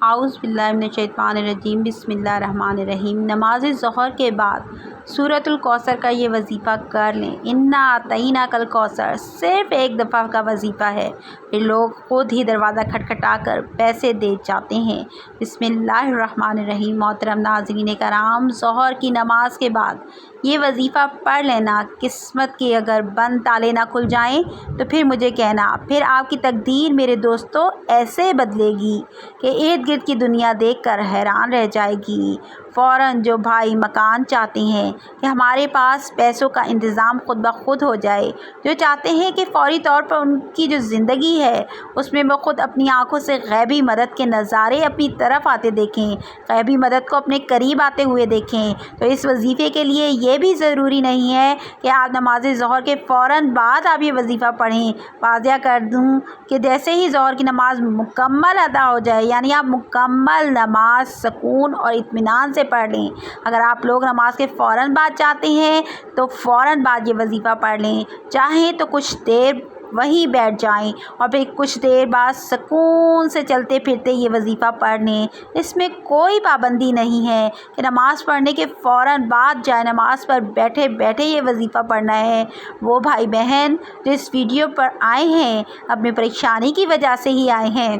اعوذ باللہ من الشیطان الرجیم، بسم اللہ الرحمن الرحیم۔ نماز ظہر کے بعد سورۃ الکوثر کا یہ وظیفہ کر لیں۔ انا اعطیناک الکوثر صرف ایک دفعہ کا وظیفہ ہے، پھر لوگ خود ہی دروازہ کھٹکھٹا کر پیسے دے جاتے ہیں۔ بسم اللہ الرحمن الرحیم۔ محترم ناظرین کرام، ظہر کی نماز کے بعد یہ وظیفہ پڑھ لینا۔ قسمت کے اگر بند تالے نہ کھل جائیں تو پھر مجھے کہنا، پھر آپ کی تقدیر میرے دوستوں ایسے بدلے گی کہ ارد گرد کی دنیا دیکھ کر حیران رہ جائے گی۔ فوراً جو بھائی مکان چاہتے ہیں کہ ہمارے پاس پیسوں کا انتظام خود بخود ہو جائے، جو چاہتے ہیں کہ فوری طور پر ان کی جو زندگی ہے اس میں وہ خود اپنی آنکھوں سے غیبی مدد کے نظارے اپنی طرف آتے دیکھیں، غیبی مدد کو اپنے قریب آتے ہوئے دیکھیں، تو اس وظیفے کے لیے یہ بھی ضروری نہیں ہے کہ آپ نماز ظہر کے فوراً بعد آپ یہ وظیفہ پڑھیں۔ واضح کر دوں کہ جیسے ہی ظہر کی نماز مکمل ادا ہو جائے، یعنی آپ مکمل نماز سکون اور اطمینان سے پڑھ لیں۔ اگر آپ لوگ نماز کے فوراً بعد چاہتے ہیں تو فوراً بعد یہ وظیفہ پڑھ لیں، چاہیں تو کچھ دیر وہیں بیٹھ جائیں اور پھر کچھ دیر بعد سکون سے چلتے پھرتے یہ وظیفہ پڑھ لیں۔ اس میں کوئی پابندی نہیں ہے کہ نماز پڑھنے کے فوراً بعد جائے نماز پر بیٹھے بیٹھے یہ وظیفہ پڑھنا ہے۔ وہ بھائی بہن جو اس ویڈیو پر آئے ہیں اپنی پریشانی کی وجہ سے ہی آئے ہیں،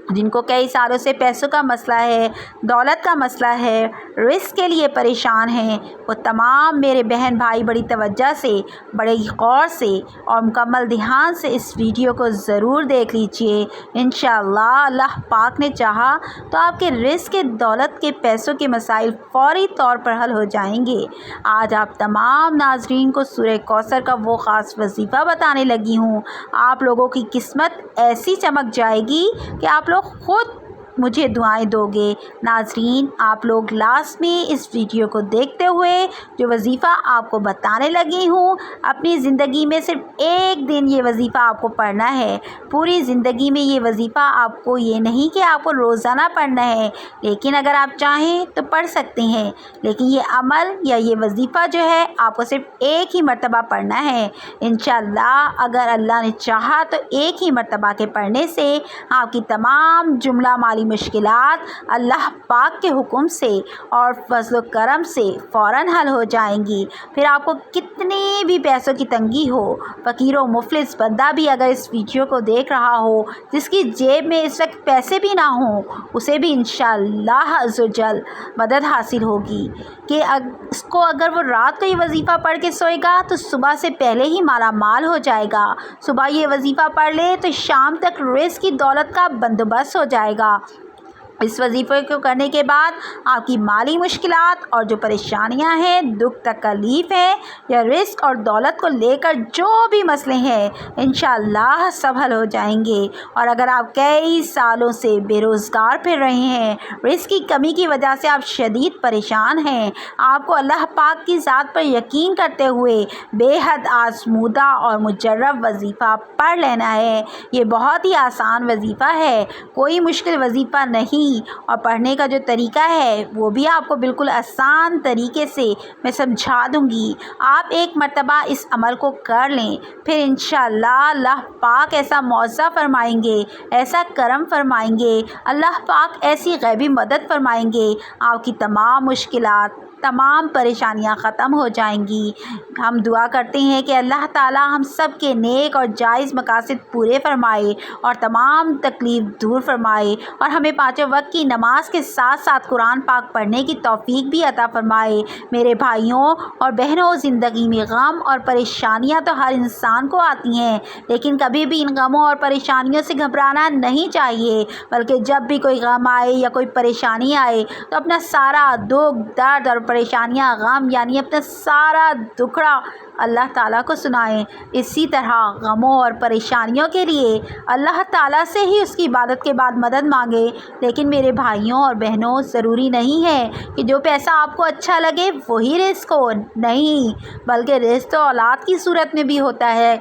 جن کو کئی سالوں سے پیسوں کا مسئلہ ہے، دولت کا مسئلہ ہے، رزق کے لیے پریشان ہیں، وہ تمام میرے بہن بھائی بڑی توجہ سے، بڑے غور سے اور مکمل دھیان سے اس ویڈیو کو ضرور دیکھ لیجئے۔ انشاءاللہ اللہ پاک نے چاہا تو آپ کے رزق کے، دولت کے، پیسوں کے مسائل فوری طور پر حل ہو جائیں گے۔ آج آپ تمام ناظرین کو سورہ کوثر کا وہ خاص وظیفہ بتانے لگی ہوں۔ آپ لوگوں کی قسمت ایسی چمک جائے گی کہ آپ لوگ خود مجھے دعائیں دو گے۔ ناظرین، آپ لوگ لاسٹ میں اس ویڈیو کو دیکھتے ہوئے جو وظیفہ آپ کو بتانے لگی ہوں، اپنی زندگی میں صرف ایک دن یہ وظیفہ آپ کو پڑھنا ہے۔ پوری زندگی میں یہ وظیفہ آپ کو، یہ نہیں کہ آپ کو روزانہ پڑھنا ہے، لیکن اگر آپ چاہیں تو پڑھ سکتے ہیں، لیکن یہ عمل یا یہ وظیفہ جو ہے آپ کو صرف ایک ہی مرتبہ پڑھنا ہے۔ انشاءاللہ اگر اللہ نے چاہا تو ایک ہی مرتبہ کے پڑھنے سے آپ کی تمام جملہ مالی مشکلات اللہ پاک کے حکم سے اور فضل و کرم سے فوراً حل ہو جائیں گی۔ پھر آپ کو کتنی بھی پیسوں کی تنگی ہو، فقیر و مفلس بندہ بھی اگر اس ویڈیو کو دیکھ رہا ہو، جس کی جیب میں اس وقت پیسے بھی نہ ہوں، اسے بھی انشاءاللہ عز و جل مدد حاصل ہوگی کہ اس کو اگر وہ رات کو یہ وظیفہ پڑھ کے سوئے گا تو صبح سے پہلے ہی مالا مال ہو جائے گا۔ صبح یہ وظیفہ پڑھ لے تو شام تک رزق کی دولت کا بندوبست ہو جائے گا۔ اس وظیفے کو کرنے کے بعد آپ کی مالی مشکلات اور جو پریشانیاں ہیں، دکھ تکلیف ہیں یا رزق اور دولت کو لے کر جو بھی مسئلے ہیں، انشاءاللہ سب حل ہو جائیں گے۔ اور اگر آپ کئی سالوں سے بے روزگار پھر رہے ہیں، رزق کی کمی کی وجہ سے آپ شدید پریشان ہیں، آپ کو اللہ پاک کی ذات پر یقین کرتے ہوئے بے حد آزمودہ اور مجرب وظیفہ پڑھ لینا ہے۔ یہ بہت ہی آسان وظیفہ ہے، کوئی مشکل وظیفہ نہیں، اور پڑھنے کا جو طریقہ ہے وہ بھی آپ کو بالکل آسان طریقے سے میں سمجھا دوں گی۔ آپ ایک مرتبہ اس عمل کو کر لیں، پھر انشاءاللہ اللہ پاک ایسا معاوضہ فرمائیں گے، ایسا کرم فرمائیں گے، اللہ پاک ایسی غیبی مدد فرمائیں گے، آپ کی تمام مشکلات، تمام پریشانیاں ختم ہو جائیں گی۔ ہم دعا کرتے ہیں کہ اللہ تعالی ہم سب کے نیک اور جائز مقاصد پورے فرمائے اور تمام تکلیف دور فرمائے، اور ہمیں پانچوں وقت کی نماز کے ساتھ ساتھ قرآن پاک پڑھنے کی توفیق بھی عطا فرمائے۔ میرے بھائیوں اور بہنوں، زندگی میں غم اور پریشانیاں تو ہر انسان کو آتی ہیں، لیکن کبھی بھی ان غموں اور پریشانیوں سے گھبرانا نہیں چاہیے، بلکہ جب بھی کوئی غم آئے یا کوئی پریشانی آئے تو اپنا سارا دکھ، درد اور پریشانیاں، غم یعنی اپنا سارا دکھڑا اللہ تعالیٰ کو سنائیں۔ اسی طرح غموں اور پریشانیوں کے لیے اللہ تعالیٰ سے ہی اس کی عبادت کے بعد مدد مانگے۔ لیکن میرے بھائیوں اور بہنوں، ضروری نہیں ہے کہ جو پیسہ آپ کو اچھا لگے وہی رزق ہو، نہیں، بلکہ رزق تو اولاد کی صورت میں بھی ہوتا ہے۔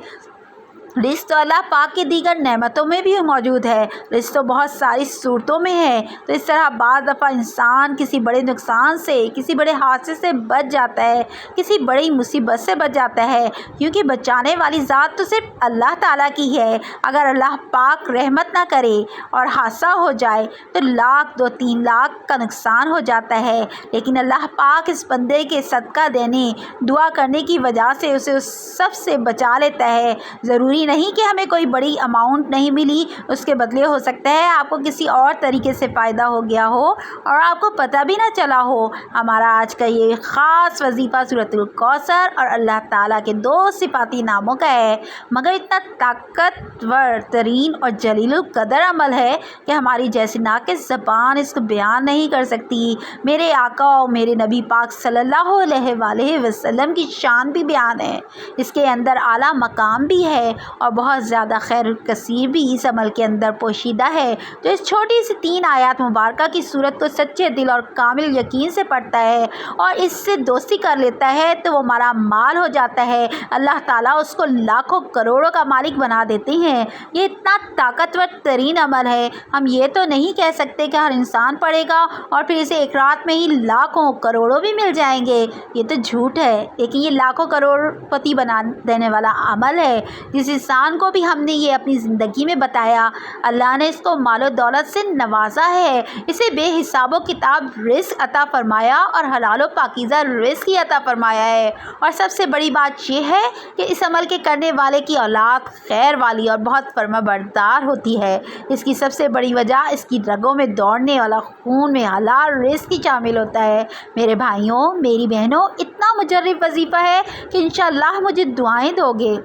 رزق تو اللہ پاک کی دیگر نعمتوں میں بھی موجود ہے، رزق تو بہت ساری صورتوں میں ہے۔ تو اس طرح بعض دفعہ انسان کسی بڑے نقصان سے، کسی بڑے حادثے سے بچ جاتا ہے، کسی بڑی مصیبت سے بچ جاتا ہے، کیونکہ بچانے والی ذات تو صرف اللہ تعالیٰ کی ہے۔ اگر اللہ پاک رحمت نہ کرے اور حادثہ ہو جائے تو 1,00,000 2-3 لاکھ کا نقصان ہو جاتا ہے، لیکن اللہ پاک اس بندے کے صدقہ دینے، دعا کرنے کی وجہ سے اسے اس سب سے بچا لیتا ہے۔ ضروری نہیں کہ ہمیں کوئی بڑی اماؤنٹ نہیں ملی، اس کے بدلے ہو سکتا ہے آپ کو کسی اور طریقے سے فائدہ ہو گیا ہو اور آپ کو پتہ بھی نہ چلا ہو۔ ہمارا آج کا یہ خاص وظیفہ سورۃ الکوثر اور اللہ تعالیٰ کے 2 صفاتی ناموں کا ہے، مگر اتنا طاقتور ترین اور جلیل القدر عمل ہے کہ ہماری جیسی ناقص زبان اس کو بیان نہیں کر سکتی۔ میرے آقا اور میرے نبی پاک صلی اللہ علیہ وآلہ وسلم کی شان بھی بیان ہے، اس کے اندر اعلیٰ مقام بھی ہے اور بہت زیادہ خیر کثیر بھی اس عمل کے اندر پوشیدہ ہے۔ جو اس چھوٹی سی 3 آیات مبارکہ کی صورت کو سچے دل اور کامل یقین سے پڑھتا ہے اور اس سے دوستی کر لیتا ہے تو وہ ہمارا مال ہو جاتا ہے، اللہ تعالیٰ اس کو لاکھوں کروڑوں کا مالک بنا دیتے ہیں۔ یہ اتنا طاقتور ترین عمل ہے، ہم یہ تو نہیں کہہ سکتے کہ ہر انسان پڑھے گا اور پھر اسے ایک رات میں ہی لاکھوں کروڑوں بھی مل جائیں گے، یہ تو جھوٹ ہے، لیکن یہ لاکھوں کروڑ پتی بنا دینے والا عمل ہے۔ جس انسان کو بھی ہم نے یہ اپنی زندگی میں بتایا، اللہ نے اس کو مال و دولت سے نوازا ہے، اسے بے حساب و کتاب رزق عطا فرمایا اور حلال و پاکیزہ رزق ہی عطا فرمایا ہے۔ اور سب سے بڑی بات یہ ہے کہ اس عمل کے کرنے والے کی اولاد خیر والی اور بہت فرما بردار ہوتی ہے۔ اس کی سب سے بڑی وجہ اس کی رگوں میں دوڑنے والا خون میں حلال رزق ہی شامل ہوتا ہے۔ میرے بھائیوں، میری بہنوں، اتنا مجرب وظیفہ ہے کہ انشاءاللہ مجھے دعائیں دو گے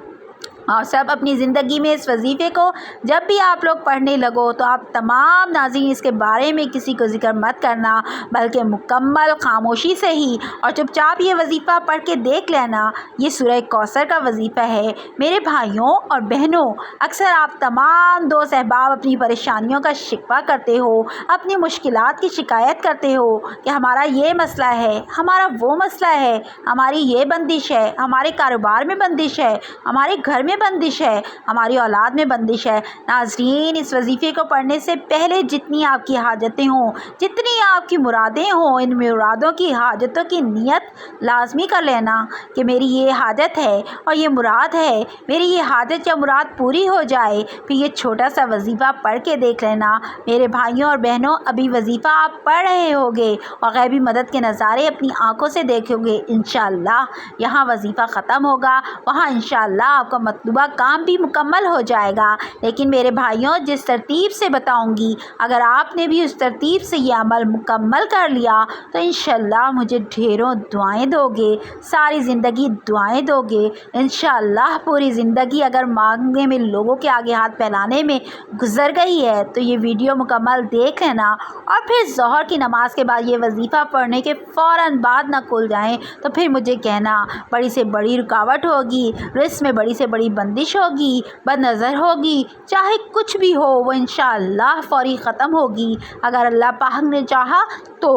اور سب اپنی زندگی میں اس وظیفے کو جب بھی آپ لوگ پڑھنے لگو تو آپ تمام ناظرین اس کے بارے میں کسی کو ذکر مت کرنا، بلکہ مکمل خاموشی سے ہی اور چپ چاپ یہ وظیفہ پڑھ کے دیکھ لینا۔ یہ سورہ کوثر کا وظیفہ ہے۔ میرے بھائیوں اور بہنوں، اکثر آپ تمام دوست احباب اپنی پریشانیوں کا شکوہ کرتے ہو، اپنی مشکلات کی شکایت کرتے ہو کہ ہمارا یہ مسئلہ ہے، ہمارا وہ مسئلہ ہے، ہماری یہ بندش ہے، ہمارے کاروبار میں بندش ہے، ہمارے گھر میں بندش ہے، ہماری اولاد میں بندش ہے۔ ناظرین، اس وظیفے کو پڑھنے سے پہلے جتنی آپ کی حاجتیں ہوں، جتنی آپ کی مرادیں ہوں، ان مرادوں کی حاجتوں کی نیت لازمی کر لینا کہ میری یہ حاجت ہے اور یہ مراد ہے، میری یہ حاجت یا مراد پوری ہو جائے، پھر یہ چھوٹا سا وظیفہ پڑھ کے دیکھ لینا۔ میرے بھائیوں اور بہنوں، ابھی وظیفہ آپ پڑھ رہے ہوگے اور غیبی مدد کے نظارے اپنی آنکھوں سے دیکھو گے۔ انشاءاللہ یہاں وظیفہ ختم ہوگا، وہاں انشاءاللہ آپ کا مطلوبہ کام بھی مکمل ہو جائے گا۔ لیکن میرے بھائیوں، جس ترتیب سے بتاؤں گی، اگر آپ نے بھی اس ترتیب سے یہ عمل مکمل کر لیا تو انشاءاللہ مجھے ڈھیروں دعائیں دو گے، ساری زندگی دعائیں دو گے۔ انشاءاللہ پوری زندگی اگر مانگنے میں لوگوں کے آگے ہاتھ پھیلانے میں گزر گئی ہے تو یہ ویڈیو مکمل دیکھ لینا اور پھر ظہر کی نماز کے بعد یہ وظیفہ پڑھنے کے فوراً بعد نہ کھل جائیں تو پھر مجھے کہنا بڑی سے بڑی رکاوٹ ہوگی، رزق میں بڑی سے بڑی بندش ہوگی، بد نظر ہوگی، چاہے کچھ بھی ہو وہ انشاءاللہ فوری ختم ہوگی اگر اللہ پاک نے چاہا تو۔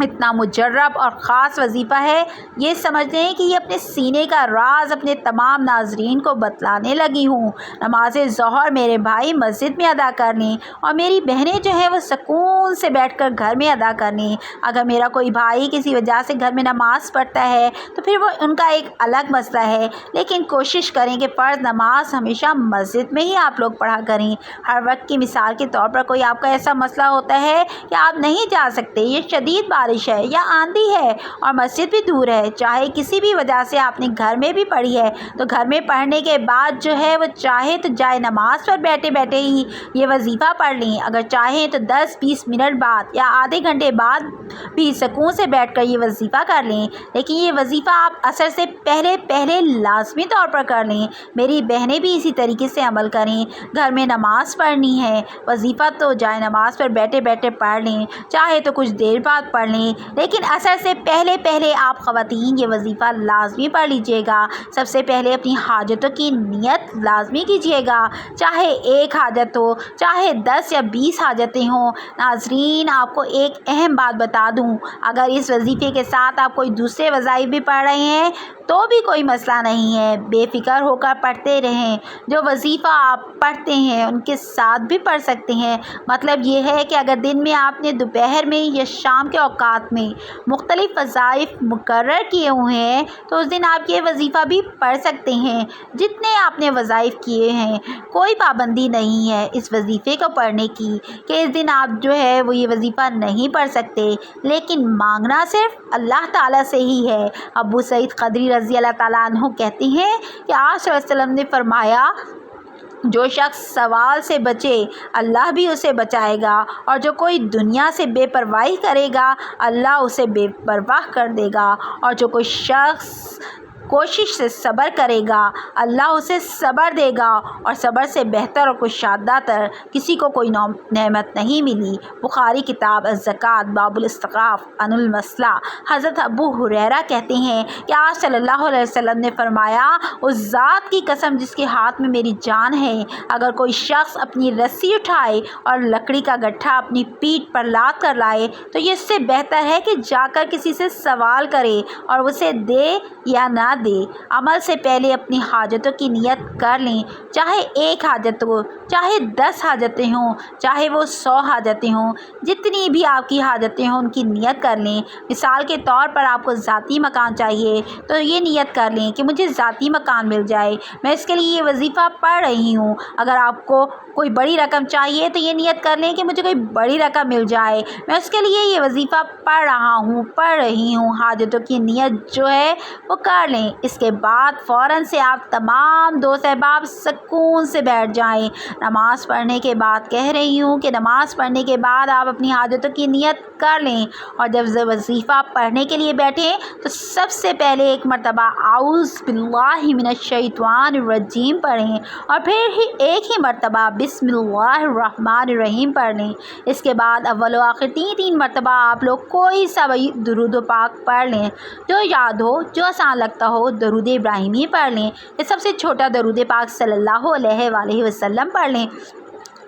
اتنا مجرب اور خاص وظیفہ ہے، یہ سمجھ لیں کہ یہ اپنے سینے کا راز اپنے تمام ناظرین کو بتلانے لگی ہوں۔ نماز ظہر میرے بھائی مسجد میں ادا کرنے اور میری بہنیں جو ہیں وہ سکون سے بیٹھ کر گھر میں ادا کرنے۔ اگر میرا کوئی بھائی کسی وجہ سے گھر میں نماز پڑھتا ہے تو پھر وہ ان کا ایک الگ مسئلہ ہے، لیکن کوشش کریں کہ فرض نماز ہمیشہ مسجد میں ہی آپ لوگ پڑھا کریں۔ ہر وقت کی مثال کے طور پر کوئی آپ کا ایسا مسئلہ ہوتا ہے کہ آپ نہیں جا سکتے، یہ شدید بارش ہے یا آندھی ہے اور مسجد بھی دور ہے، چاہے کسی بھی وجہ سے آپ نے گھر میں بھی پڑھی ہے تو گھر میں پڑھنے کے بعد جو ہے وہ چاہے تو جائے نماز پر بیٹھے بیٹھے ہی یہ وظیفہ پڑھ لیں، اگر چاہیں تو 10-20 منٹ بعد یا آدھے گھنٹے بعد بھی سکون سے بیٹھ کر یہ وظیفہ کر لیں، لیکن یہ وظیفہ آپ عصر سے پہلے لازمی طور پر کر لیں۔ میری بہنیں بھی اسی طریقے سے عمل کریں، گھر میں نماز پڑھنی ہے، وظیفہ تو جائے نماز پر بیٹھے بیٹھے پڑھ لیں، چاہے تو کچھ دیر بعد پڑھ لیں، لیں، لیکن اثر سے پہلے پہلے آپ خواتین یہ وظیفہ لازمی پڑھ لیجیے گا۔ سب سے پہلے اپنی حاجتوں کی نیت لازمی کیجیے گا، چاہے ایک حاجت ہو، چاہے 10 یا 20 حاجتیں ہوں۔ ناظرین، آپ کو ایک اہم بات بتا دوں، اگر اس وظیفے کے ساتھ آپ کوئی دوسرے وظائف بھی پڑھ رہے ہیں تو بھی کوئی مسئلہ نہیں ہے، بے فکر ہو کر پڑھتے رہیں۔ جو وظیفہ آپ پڑھتے ہیں ان کے ساتھ بھی پڑھ سکتے ہیں۔ مطلب یہ ہے کہ اگر دن میں آپ نے دوپہر میں یا شام کے اوقات میں مختلف وظائف مقرر کیے ہوئے ہیں تو اس دن آپ یہ وظیفہ بھی پڑھ سکتے ہیں جتنے آپ نے وظائف کیے ہیں۔ کوئی پابندی نہیں ہے اس وظیفے کو پڑھنے کی کہ اس دن آپ جو ہے وہ یہ وظیفہ نہیں پڑھ سکتے، لیکن مانگنا صرف اللہ تعالیٰ سے ہی ہے۔ ابو سعید خدری رضی اللہ تعالیٰ عنہ کہتے ہیں کہ آج صلی اللہ علیہ وسلم نے فرمایا، جو شخص سوال سے بچے اللہ بھی اسے بچائے گا، اور جو کوئی دنیا سے بے پرواہی کرے گا اللہ اسے بے پرواہ کر دے گا، اور جو کوئی شخص کوشش سے صبر کرے گا اللہ اسے صبر دے گا، اور صبر سے بہتر اور کشادہ تر کسی کو کوئی نعمت نہیں ملی۔ بخاری کتاب الزکوٰۃ باب الاستغفار عن المثلہ۔ حضرت ابو ہریرہ کہتے ہیں کہ آج صلی اللہ علیہ وسلم نے فرمایا، اس ذات کی قسم جس کے ہاتھ میں میری جان ہے، اگر کوئی شخص اپنی رسی اٹھائے اور لکڑی کا گٹھا اپنی پیٹھ پر لاد کر لائے تو یہ اس سے بہتر ہے کہ جا کر کسی سے سوال کرے اور اسے دے یا نہ دے۔ عمل سے پہلے اپنی حاجتوں کی نیت کر لیں، چاہے ایک حاجت ہو، چاہے 10 حاجتیں ہوں، چاہے وہ 100 حاجتیں ہوں، جتنی بھی آپ کی حاجتیں ہوں ان کی نیت کر لیں۔ مثال کے طور پر آپ کو ذاتی مکان چاہیے تو یہ نیت کر لیں کہ مجھے ذاتی مکان مل جائے، میں اس کے لیے یہ وظیفہ پڑھ رہی ہوں۔ اگر آپ کو کوئی بڑی رقم چاہیے تو یہ نیت کر لیں کہ مجھے کوئی بڑی رقم مل جائے، میں اس کے لیے یہ وظیفہ پڑھ رہی ہوں۔ حاجتوں کی نیت جو ہے وہ کر لیں، اس کے بعد فوراً سے آپ تمام دوست احباب سکون سے بیٹھ جائیں۔ نماز پڑھنے کے بعد کہہ رہی ہوں کہ نماز پڑھنے کے بعد آپ اپنی حاجتوں کی نیت کر لیں، اور جب وظیفہ پڑھنے کے لیے بیٹھیں تو سب سے پہلے ایک مرتبہ اعوذ باللہ من الشیطان الرجیم پڑھیں، اور پھر ایک ہی مرتبہ بسم اللہ الرحمن الرحیم پڑھ لیں۔ اس کے بعد اول و آخر تین مرتبہ آپ لوگ کوئی سا درود و پاک پڑھ لیں، جو یاد ہو، جو آسان لگتا ہو۔ درود ابراہیمی پڑھ لیں، یہ سب سے چھوٹا درود پاک صلی اللہ علیہ وآلہ وسلم پڑھ لیں،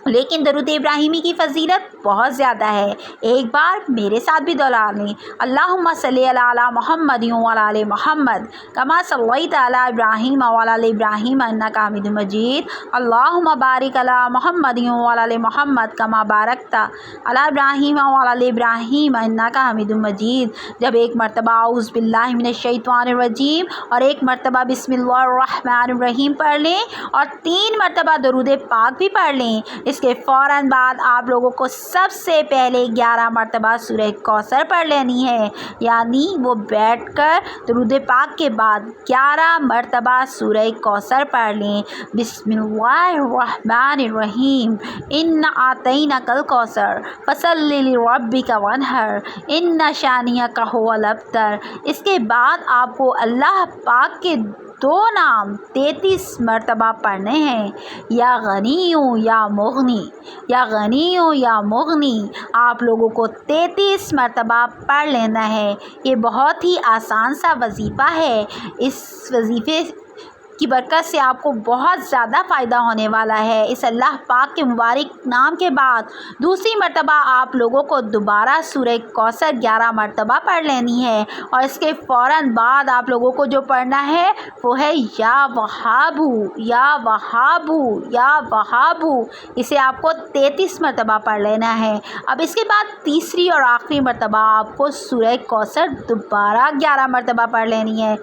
لیکن درود ابراہیمی کی فضیلت بہت زیادہ ہے۔ ایک بار میرے ساتھ بھی دوہرا لیں، اللہم صلی علی محمد وعلی آل محمد کما صلیت علی ابراہیم وعلی آل ابراہیم انک حمید مجید، اللہم بارک علی محمد وعلی آل محمد کما بارکت علی ابراہیم وعلی آل ابراہیم انک حمید مجید۔ جب ایک مرتبہ اعوذ باللہ من الشیطان الرجیم اور ایک مرتبہ بسم اللہ الرحمن الرحیم پڑھ لیں اور 3 مرتبہ درود پاک بھی پڑھ لیں، اس کے فوراً بعد آپ لوگوں کو سب سے پہلے 11 مرتبہ سورہ کوثر پڑھ لینی ہے، یعنی وہ بیٹھ کر درود پاک کے بعد 11 مرتبہ سورہ کوثر پڑھ لیں۔ بسم اللہ الرحمن الرحیم، انا اعطیناک الکوثر فصلی لربک وانحر ان شانئک ھو الابتر۔ اس کے بعد آپ کو اللہ پاک کے 2 نام 33 مرتبہ پڑھنے ہیں، یا غنی یا مغنی، یا غنی یا مغنی، آپ لوگوں کو 33 مرتبہ پڑھ لینا ہے۔ یہ بہت ہی آسان سا وظیفہ ہے، اس وظیفے کی برکت سے آپ کو بہت زیادہ فائدہ ہونے والا ہے۔ اس اللہ پاک کے مبارک نام کے بعد دوسری مرتبہ آپ لوگوں کو دوبارہ سورہ کوثر 11 مرتبہ پڑھ لینی ہے، اور اس کے فوراً بعد آپ لوگوں کو جو پڑھنا ہے وہ ہے یا وہابو یا وہابو یا وہابو، اسے آپ کو 33 مرتبہ پڑھ لینا ہے۔ اب اس کے بعد تیسری اور آخری مرتبہ آپ کو سورہ کوثر دوبارہ 11 مرتبہ پڑھ لینی ہے،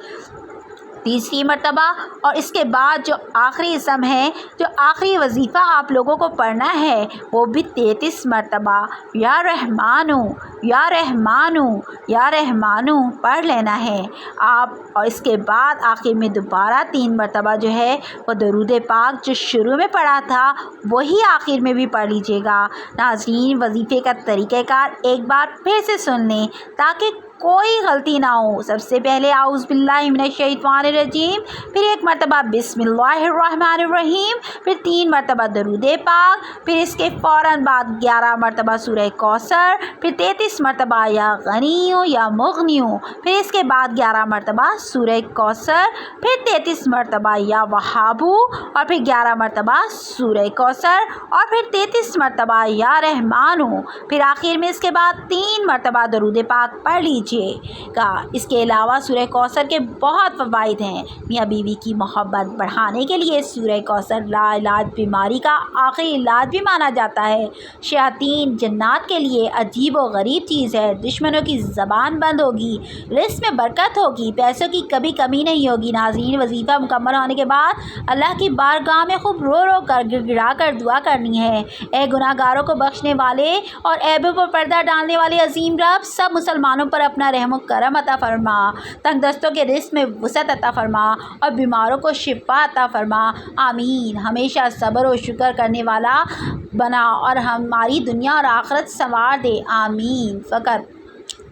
تیسری مرتبہ، اور اس کے بعد جو آخری اسم ہے، جو آخری وظیفہ آپ لوگوں کو پڑھنا ہے وہ بھی 33 مرتبہ یا رحمانو یا رحمانو یا رحمانو پڑھ لینا ہے آپ، اور اس کے بعد آخر میں دوبارہ 3 مرتبہ جو ہے وہ درود پاک جو شروع میں پڑھا تھا وہی آخر میں بھی پڑھ لیجیے گا۔ ناظرین، وظیفے کا طریقہ کار ایک بار پھر سے سن لیں تاکہ کوئی غلطی نہ ہو۔ سب سے پہلے اعوذ باللہ من الشیطان الرجیم، پھر 1 مرتبہ بسم اللہ الرحمن الرحیم، پھر 3 مرتبہ درود پاک، پھر اس کے فوراً بعد 11 مرتبہ سورہ کوثر، پھر 33 33 مرتبہ یا غنی ہوں یا مغنی ہوں، پھر اس کے بعد 11 مرتبہ سورہ کوثر، پھر 33 مرتبہ یا وہاب ہوں اور پھر 11 مرتبہ سورہ کوثر اور پھر 33 مرتبہ یا رحمان ہوں، پھر آخر میں اس کے بعد 3 مرتبہ درود پاک پڑھ لیجئے گا۔ اس کے علاوہ سورہ کوثر کے بہت فوائد ہیں۔ میاں بیوی کی محبت بڑھانے کے لیے سورہ کوثر لاعلاج بیماری کا آخری علاج بھی مانا جاتا ہے۔ شیاطین جنات کے لیے عجیب و غریب چیز ہے۔ دشمنوں کی زبان بند ہوگی، رزق میں برکت ہوگی، پیسوں کی کبھی کمی نہیں ہوگی۔ ناظرین، وظیفہ مکمل ہونے کے بعد اللہ کی بارگاہ میں خوب رو رو کر گڑ گڑا کر دعا کرنی ہے۔ اے گناہ گاروں کو بخشنے والے اور عیبوں پر پردہ ڈالنے والے عظیم رب، سب مسلمانوں پر اپنا رحم و کرم عطا فرما، تنگ دستوں کے رزق میں وسعت عطا فرما اور بیماروں کو شفا عطا فرما، آمین۔ ہمیشہ صبر و شکر کرنے والا بنا اور ہماری دنیا اور آخرت سنوار دے، آمین۔ فقط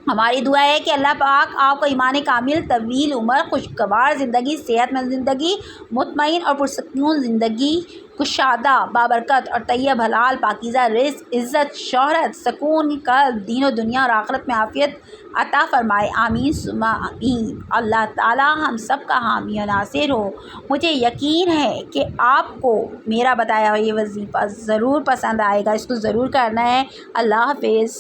ہماری دعا ہے کہ اللہ پاک آپ کو ایمان کامل، طویل عمر، خوشگوار زندگی، صحت مند زندگی، مطمئن اور پرسکون زندگی، کشادہ، بابرکت اور طیب حلال پاکیزہ رزق، عزت، شہرت، سکون قلب، دین و دنیا اور آخرت میں عافیت عطا فرمائے، آمین ثم آمین۔ اللہ تعالی ہم سب کا حامی و ناصر ہو۔ مجھے یقین ہے کہ آپ کو میرا بتایا ہوا یہ وظیفہ ضرور پسند آئے گا، اس کو ضرور کرنا ہے۔ اللہ حافظ۔